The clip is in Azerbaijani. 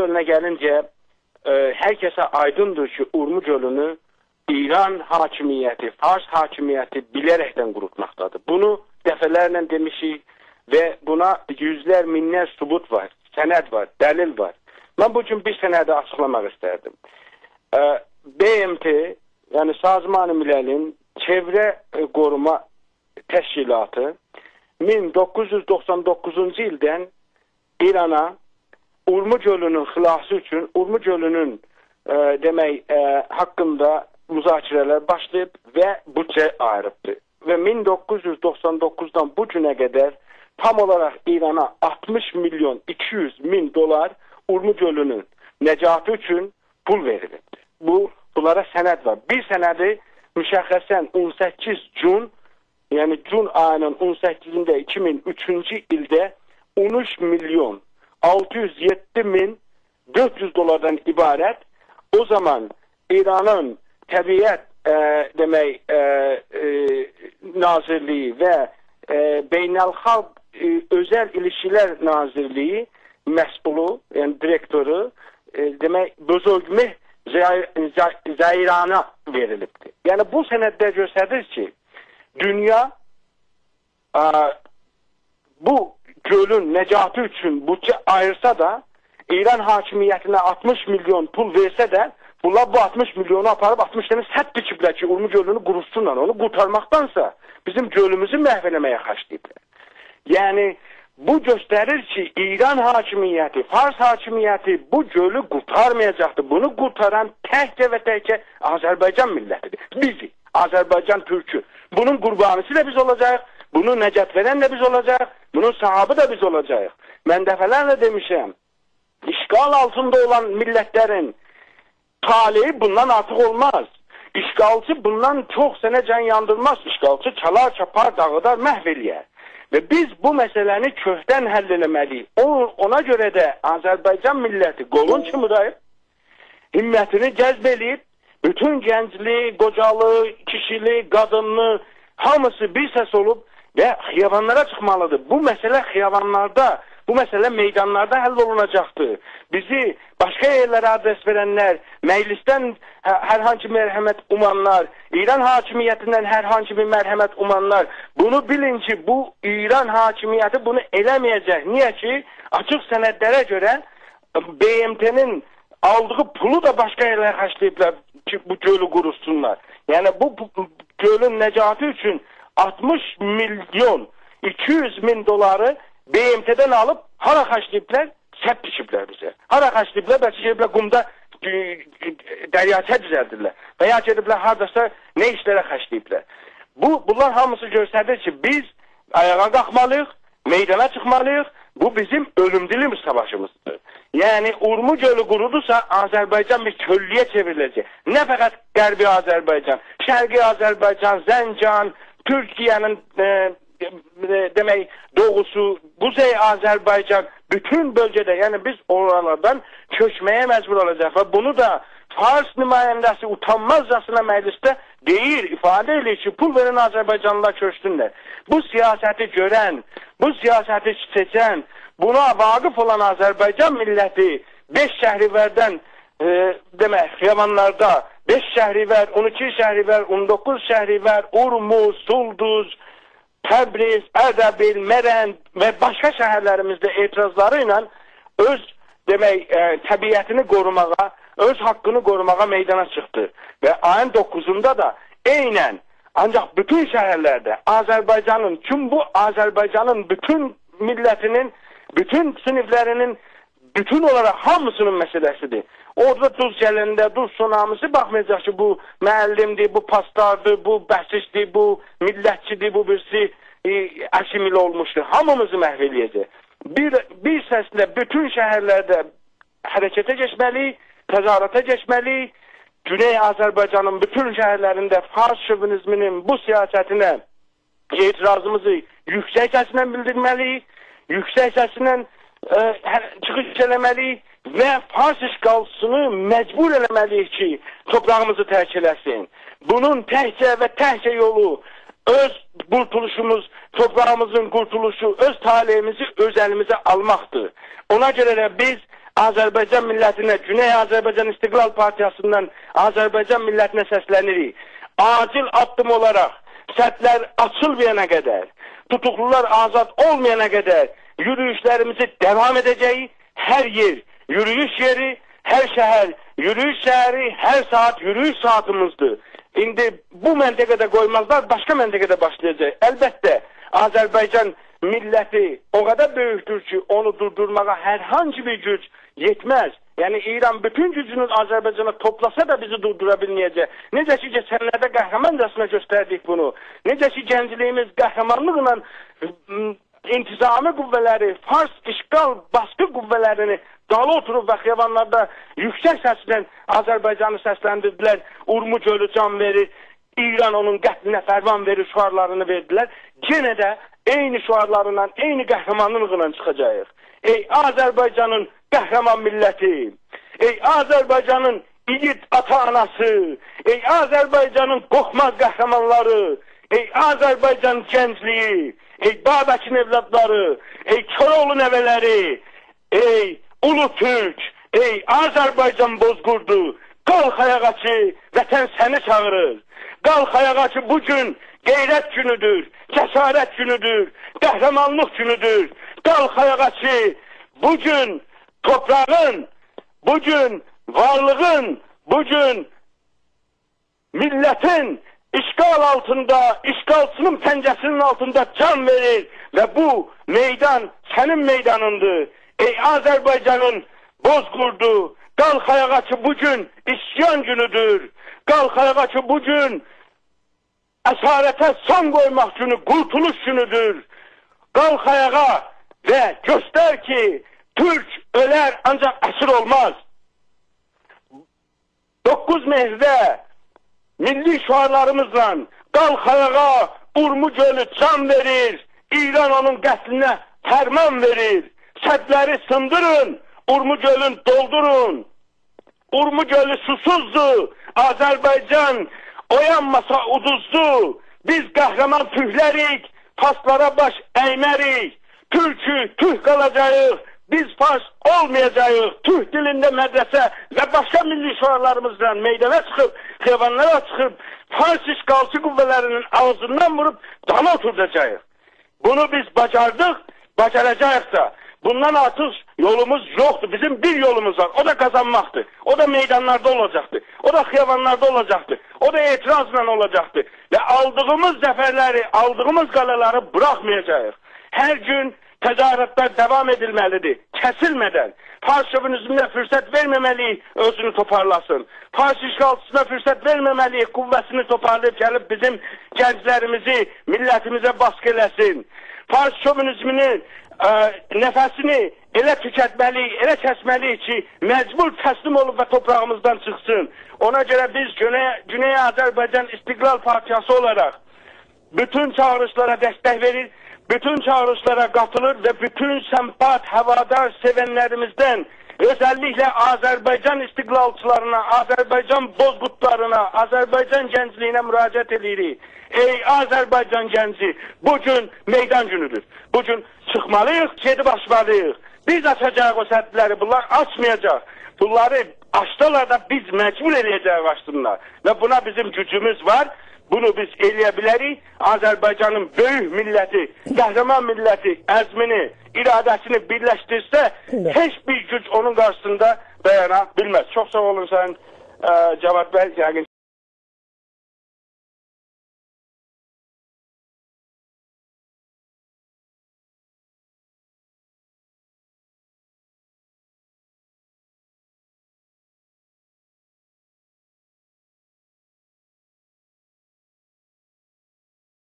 gölünə gəlincə, hər kəsə aydındır ki, Urmuc gölünü İran hakimiyyəti, Fars hakimiyyəti bilərəkdən qurutmaqdadır. Bunu dəfələrlə demişik və buna yüzlər, minlər sübut var, sənəd var, dəlil var. Mən bugün bir sənədi açıqlamaq istərdim. BMT, yəni Sazman-ı Miləlin Çevrə Qoruma Təşkilatı 1999-cu ildən İrana Urmuc gölünün xilası üçün Urmuc gölünün haqqında müzakirələr başlayıb və büdcə ayırıbdır. Və 1999-dan bu günə qədər tam olaraq İrana 60 milyon 200 min dolar Urmuc gölünün nəcatı üçün pul verilibdir. Bunlara sənəd var. Bir sənədi müşəxəsən 18 Cun, yəni Cun ayının 18-də 2003-cü ildə 13 milyon 607 min 400 dolardan ibarət. O zaman İranın Təbiət Nazirliyi və Beynəlxalq Özəl İlişkilər Nazirliyi məsulü, yəni direktoru Bozorgmeh Zayrana verilibdir. Yəni bu sənəddə göstərir ki, dünya bu gölün nəcatı üçün bütçə ayırsa da, İran hakimiyyətinə 60 milyon pul versə də, bunlar bu 60 milyonu aparıb 60 tane sədd dikiblər ki, Urmuc gölünü qurutsunlar. Onu qurtarmaqdansa bizim gölümüzü məhv eləməyə xərcləyiblər. Yəni bu göstərir ki, İran hakimiyyəti, Fars hakimiyyəti bu gölü qurtarmayacaqdır. Bunu qurtaran təkcə və təkcə Azərbaycan millətidir. Bizi, Azərbaycan Türkü. Bunun qurbanısı da biz olacaq, bunu nəcət verən də biz olacaq, bunun sahabı da biz olacaq. Mən dəfələrlə demişəm, işgal altında olan millətlərin talihi bundan artıq olmaz. İşgalçı bundan çox sənə can yandırmaz. İşgalçı çalar, çapar, dağıdar, məhv eləyər. Və biz bu məsələni kökdən həll eləməliyik. Ona görə də Azərbaycan milləti qolun çımırayıb, himmətini cəzb eləyib, bütün gəncli, qocalı, kişili, qadınlı, hamısı bir səs olub və xiyabanlara çıxmalıdır. Bu məsələ xiyabanlarda, bu məsələ meydanlarda həll olunacaqdır. Bizi başqa yerlərə adres verənlər, məclisdən hər hansı mərhəmət umanlar, İran hakimiyyətindən hər hansı bir mərhəmət umanlar, bunu bilin ki, bu İran hakimiyyəti bunu eləməyəcək. Niyə ki, açıq sənədlərə görə BMT-nin aldığı pulu da başqa yerlərə xərcləyiblər ki, bu gölü qurutsunlar. Yəni bu gölün nəcatı üçün 60 milyon 200 min doları BMT-dən alıb hara xərcləyiblər? Sədd dikiblər bizə. Hara xərcləyiblər? Bəlkə gediblər qumda dəryatə düzəldirlər. Və ya gediblər haradasa nə işlərə xərcləyiblər. Bunlar hamısı göstərir ki, biz ayağa qalxmalıyıq, meydana çıxmalıyıq. Bu bizim ölümdülümüz savaşımızdır. Yəni Urmuc gölü qurudusa Azərbaycan bir köllüyə çevriləcək. Nə fəqət Qərbi Azərbaycan, Şərqi Azərbaycan, Zəncan, Türkiyənin doğusu, Quzey Azərbaycan, bütün bölgədə, yəni biz oralardan köçməyə məcbur olacaq və bunu da Fars nümayəndəsi utanmazcasına məclisdə deyir, ifadə edir ki, pul verin Azərbaycanlılar köçsünlər. Bu siyasəti görən, bu siyasəti seçən, buna vaqif olan Azərbaycan milləti 5 şəhrivərdən xiyabanlarda 5 şəhrivər, 12 şəhrivər, 19 şəhrivər, Urmuz, Sulduz, Təbriz, Ərdəbil, Mərənd və başqa şəhərlərimizdə etirazları ilə öz təbiətini qorumağa, öz haqqını qorumağa meydana çıxdı. Və ayın 9-unda da eynən, ancaq bütün şəhərlərdə Azərbaycanın, tüm bu Azərbaycanın bütün millətinin, bütün siniflərinin, bütün olaraq hamısının məsələsidir. Orada duz gəlində, duz sunamısı baxmayacaq ki, bu müəllimdir, bu pastardır, bu bəsisdir, bu millətçidir, bu birisi əsimil olmuşdur. Hamımızı məhv eləyəcək. Bir səslə bütün şəhərlərdə hərəkətə keçməliyik, təzahürata keçməliyik. Güney Azərbaycanın bütün şəhərlərində Fars şövinizminin bu siyasətinə etirazımızı yüksək səsilə bildirməliyik, yüksək səsilə çıxış eləməliyik və Fars işğalçısını məcbur eləməliyik ki, toprağımızı tərk eləsin. Bunun təkcə və təkcə yolu öz qurtuluşumuz, toprağımızın qurtuluşu, öz talihimizi öz əlimizə almaqdır. Ona görə də biz Azərbaycan millətinə, Güney Azərbaycan İstiqlal Partiyasından Azərbaycan millətinə səslənirik. Acil addım olaraq sədlər açılmayana qədər, tutuklular azad olmayana qədər yürüyüşlərimizi devam edəcəyik. Hər yer yürüyüş yeri, hər şəhər yürüyüş şəhəri, hər saat yürüyüş saatımızdır. İndi bu məntəqədə qoymazlar, başqa məntəqədə başlayacaq. Əlbəttə, Azərbaycan milləti o qədər böyükdür ki, onu durdurmağa hər hangi bir güc yetməz. Yəni İran bütün gücünü Azərbaycana toplasa da bizi durdura bilməyəcək. Necə ki, geçənlərdə qəhrəmancasına göstərdik bunu. Necə ki, gəncliyimiz qəhrəmanlıqla intizami qüvvələri, Fars işgal baskı qüvvələrini dalı oturub və xiyabanlarda yüksək səslə Azərbaycanı səsləndirdilər. Urmu gölü can verir, İran onun qətlinə fərman verir şüarlarını verdilər. Yenə də eyni şüarlarla, eyni qəhrəmanlıqla çıxacaq. Ey Azərbaycanın qəhrəman milləti, ey Azərbaycanın igid ata-anası, ey Azərbaycanın qorxmaz qəhrəmanları, ey Azərbaycan gəncliyi, ey Babəkin evladları, ey Koroğlu nəvələri, ey Ulu Türk, ey Azərbaycan bozqurdu, qalx ayağa ki, vətən səni çağırır. Qalx ayağa ki, bugün qeyrət günüdür, cəsarət günüdür, qəhrəmanlıq günüdür. Qalx ayağa ki, bugün toprağın, bugün varlığın, bugün millətin işgal altında, işgalçının pəncəsinin altında can verir və bu meydan sənin meydanındır. Ey Azərbaycanın bozqurdu, qalx ayağa ki, bugün isyan günüdür. Qalx ayağa ki, bugün əsarətə son qoymaq günü, qurtuluş günüdür. Qalx ayağa və göstər ki, Türk ölər ancaq əsir olmaz. 9 mehvə milli şüarlarımızla qalx ayağa, Urmu gölü can verir, İran onun qətlinə fərman verir. Sədləri sındırın, Urmu gölün doldurun. Urmu gölü susuzdur, Azərbaycan oyanmasa uduzdu. Biz qəhrəman türklərik, paslara baş əymərik. Türkü, türk qalacağıq, biz fars olmayacağıq. Türk dilində mədrəsə və başqa milli şüarlarımızla meydana çıxıb, xiyabanlara çıxıb, fars işgalçı qüvvələrinin ağzından vurub dana oturdacağıq. Bunu biz bacardıq, bacaracağıq da. Bundan artıq yolumuz yoxdur. Bizim bir yolumuz var. O da kazanmaktır. O da meydanlarda olacaktır. O da xiyabanlarda olacaktır. O da etirazla olacaktır. Ve aldığımız zəfərləri, aldığımız qalaları bırakmayacağız. Her gün tezahüratlar devam edilmelidir. Kesilmeden. Fars şövinizmine fürsət verməməliyik özünü toparlasın. Fars işgalçısına fürsət verməməliyik qüvvəsini toparlayıb gəlib bizim gənclərimizi, millətimizə baskı eləsin. Fars şövinizminin nəfəsini elə tükətməliyik, elə kəsməliyik ki, məcbur təslim olub və toprağımızdan çıxsın. Ona görə biz Güney Azərbaycan İstiqlal Partiyası olaraq bütün çağırışlara dəstək verir, bütün çağırışlara qatılır və bütün səmpat, havadar sevənlərimizdən özellikle Azərbaycan istiqlalçılarına, Azərbaycan bozqurtlarına, Azərbaycan gəncliyinə müraciət edirik. Ey Azərbaycan gənci, bugün meydan günüdür. Bugün çıxmalıyıq, gedib açmalıyıq. Biz açacağıq o sədləri, bunlar açmayacaq. Bunları açdılar da biz məcbur eləyəcəyik açsınlar. Və buna bizim gücümüz var. Bunu biz eləyə bilərik. Azərbaycanın böyük milləti, qəhrəman milləti əzmini, iradəsini birləşdirsə, heç bir güc onun qarşısında dayana bilməz. Çox sağ olun sən Cavad bəy.